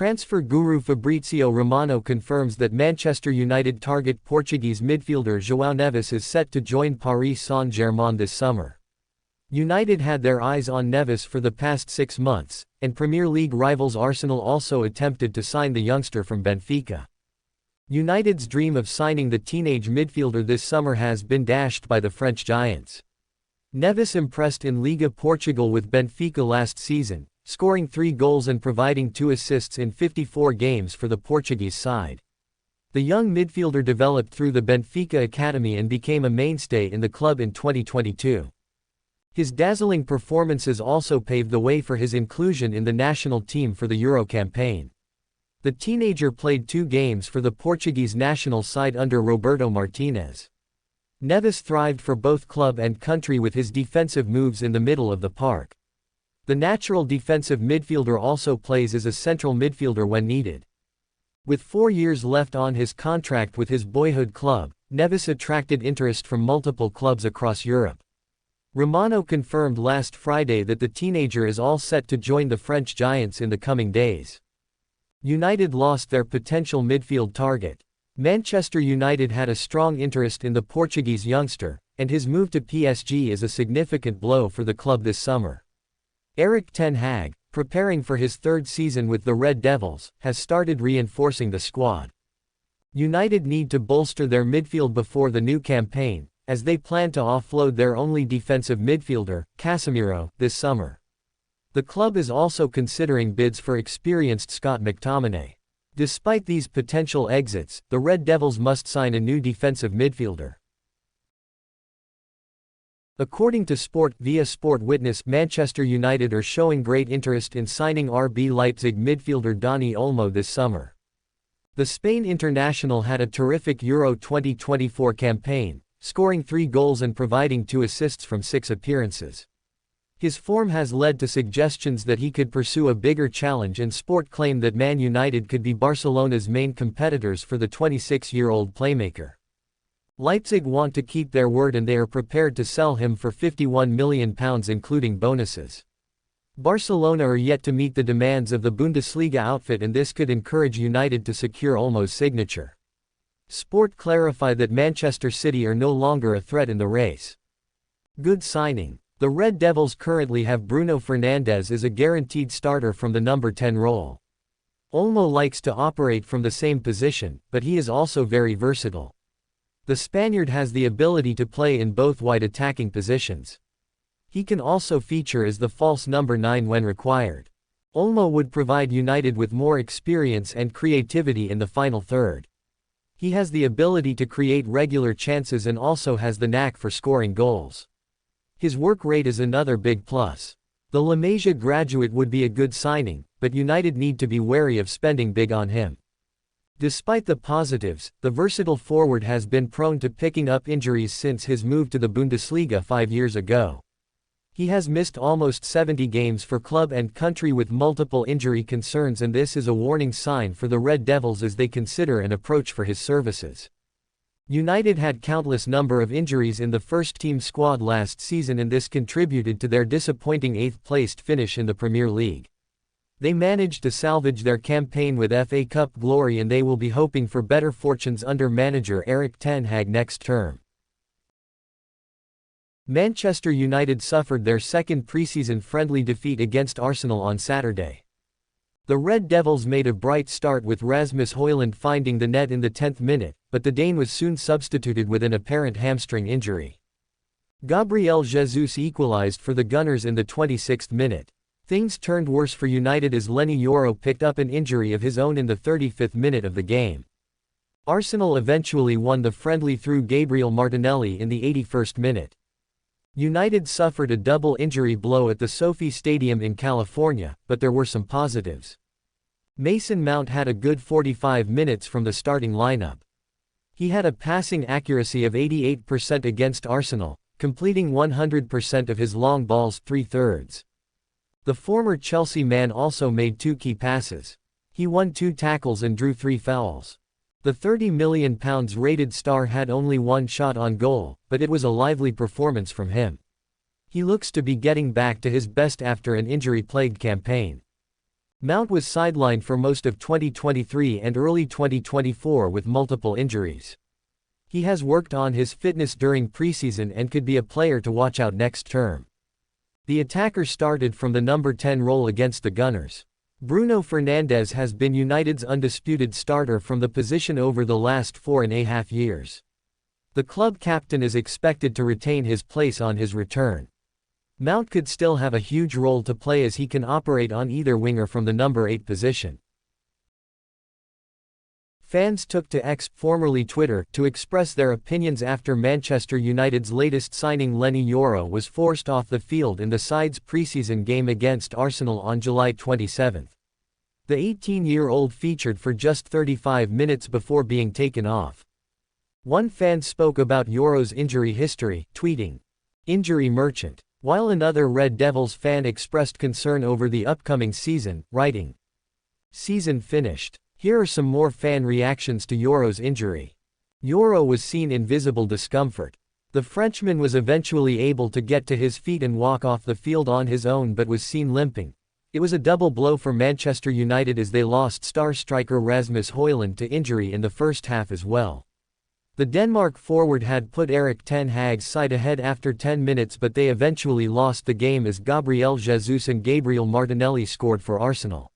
Transfer guru Fabrizio Romano confirms that Manchester United target Portuguese midfielder João Neves is set to join Paris Saint-Germain this summer. United had their eyes on Neves for the past 6 months, and Premier League rivals Arsenal also attempted to sign the youngster from Benfica. United's dream of signing the teenage midfielder this summer has been dashed by the French giants. Neves impressed in Liga Portugal with Benfica last season, scoring 3 goals and providing 2 assists in 54 games for the Portuguese side. The young midfielder developed through the Benfica Academy and became a mainstay in the club in 2022. His dazzling performances also paved the way for his inclusion in the national team for the Euro campaign. The teenager played 2 games for the Portuguese national side under Roberto Martinez. Neves thrived for both club and country with his defensive moves in the middle of the park. The natural defensive midfielder also plays as a central midfielder when needed. With 4 years left on his contract with his boyhood club, Neves attracted interest from multiple clubs across Europe. Romano confirmed last Friday that the teenager is all set to join the French giants in the coming days. United lost their potential midfield target. Manchester United had a strong interest in the Portuguese youngster, and his move to PSG is a significant blow for the club this summer. Erik ten Hag, preparing for his 3rd season with the Red Devils, has started reinforcing the squad. United need to bolster their midfield before the new campaign, as they plan to offload their only defensive midfielder, Casemiro, this summer. The club is also considering bids for experienced Scott McTominay. Despite these potential exits, the Red Devils must sign a new defensive midfielder. According to Sport via Sport Witness, Manchester United are showing great interest in signing RB Leipzig midfielder Dani Olmo this summer. The Spain international had a terrific Euro 2024 campaign, scoring 3 goals and providing 2 assists from 6 appearances. His form has led to suggestions that he could pursue a bigger challenge, and Sport claimed that Man United could be Barcelona's main competitors for the 26-year-old playmaker. Leipzig want to keep their word and they are prepared to sell him for £51 million including bonuses. Barcelona are yet to meet the demands of the Bundesliga outfit, and this could encourage United to secure Olmo's signature. Sport clarify that Manchester City are no longer a threat in the race. Good signing. The Red Devils currently have Bruno Fernandes as a guaranteed starter from the number 10 role. Olmo likes to operate from the same position, but he is also very versatile. The Spaniard has the ability to play in both wide attacking positions. He can also feature as the false number 9 when required. Olmo would provide United with more experience and creativity in the final third. He has the ability to create regular chances and also has the knack for scoring goals. His work rate is another big plus. The La Masia graduate would be a good signing, but United need to be wary of spending big on him. Despite the positives, the versatile forward has been prone to picking up injuries since his move to the Bundesliga 5 years ago. He has missed almost 70 games for club and country with multiple injury concerns, and this is a warning sign for the Red Devils as they consider an approach for his services. United had countless number of injuries in the first-team squad last season, and this contributed to their disappointing 8th-placed finish in the Premier League. They managed to salvage their campaign with FA Cup glory, and they will be hoping for better fortunes under manager Erik ten Hag next term. Manchester United suffered their 2nd preseason friendly defeat against Arsenal on Saturday. The Red Devils made a bright start with Rasmus Højlund finding the net in the 10th minute, but the Dane was soon substituted with an apparent hamstring injury. Gabriel Jesus equalized for the Gunners in the 26th minute. Things turned worse for United as Lenny Yoro picked up an injury of his own in the 35th minute of the game. Arsenal eventually won the friendly through Gabriel Martinelli in the 81st minute. United suffered a double injury blow at the Sophie Stadium in California, but there were some positives. Mason Mount had a good 45 minutes from the starting lineup. He had a passing accuracy of 88% against Arsenal, completing 100% of his long balls 3/3. The former Chelsea man also made 2 key passes. He won 2 tackles and drew 3 fouls. The £30 million rated star had only 1 shot on goal, but it was a lively performance from him. He looks to be getting back to his best after an injury-plagued campaign. Mount was sidelined for most of 2023 and early 2024 with multiple injuries. He has worked on his fitness during preseason and could be a player to watch out next term. The attacker started from the number 10 role against the Gunners. Bruno Fernandes has been United's undisputed starter from the position over the last 4.5 years. The club captain is expected to retain his place on his return. Mount could still have a huge role to play as he can operate on either winger from the number 8 position. Fans took to X, formerly Twitter, to express their opinions after Manchester United's latest signing Leny Yoro was forced off the field in the side's preseason game against Arsenal on July 27. The 18-year-old featured for just 35 minutes before being taken off. One fan spoke about Yoro's injury history, tweeting, "Injury merchant," while another Red Devils fan expressed concern over the upcoming season, writing, "Season finished." Here are some more fan reactions to Yoro's injury. Yoro was seen in visible discomfort. The Frenchman was eventually able to get to his feet and walk off the field on his own but was seen limping. It was a double blow for Manchester United as they lost star striker Rasmus Højlund to injury in the first half as well. The Denmark forward had put Erik ten Hag's side ahead after 10 minutes, but they eventually lost the game as Gabriel Jesus and Gabriel Martinelli scored for Arsenal.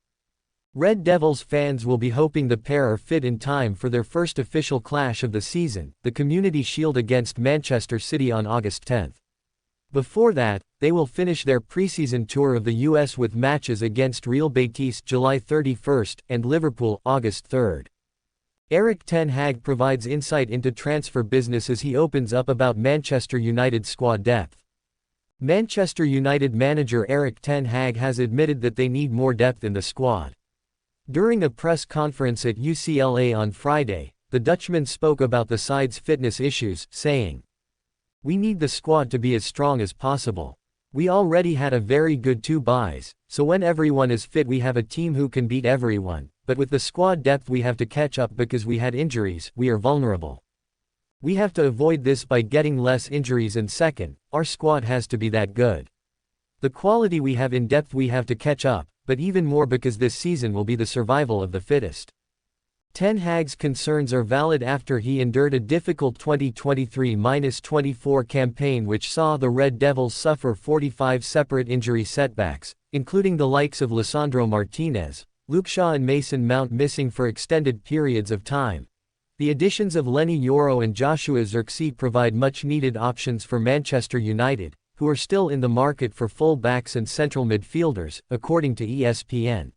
Red Devils fans will be hoping the pair are fit in time for their first official clash of the season, the Community Shield against Manchester City on August 10. Before that, they will finish their preseason tour of the US with matches against Real Betis July 31 and Liverpool August 3. Erik ten Hag provides insight into transfer business as he opens up about Manchester United's squad depth. Manchester United manager Erik ten Hag has admitted that they need more depth in the squad. During a press conference at UCLA on Friday, the Dutchman spoke about the side's fitness issues, saying, "We need the squad to be as strong as possible. We already had a very good 2 buys, so when everyone is fit we have a team who can beat everyone, but with the squad depth we have to catch up because we had injuries, we are vulnerable. We have to avoid this by getting less injuries, and second, our squad has to be that good. The quality we have in depth we have to catch up, but even more because this season will be the survival of the fittest." Ten Hag's concerns are valid after he endured a difficult 2023-24 campaign which saw the Red Devils suffer 45 separate injury setbacks, including the likes of Lisandro Martinez, Luke Shaw and Mason Mount missing for extended periods of time. The additions of Leny Yoro and Joshua Zirkzee provide much-needed options for Manchester United, who are still in the market for full backs and central midfielders, according to ESPN.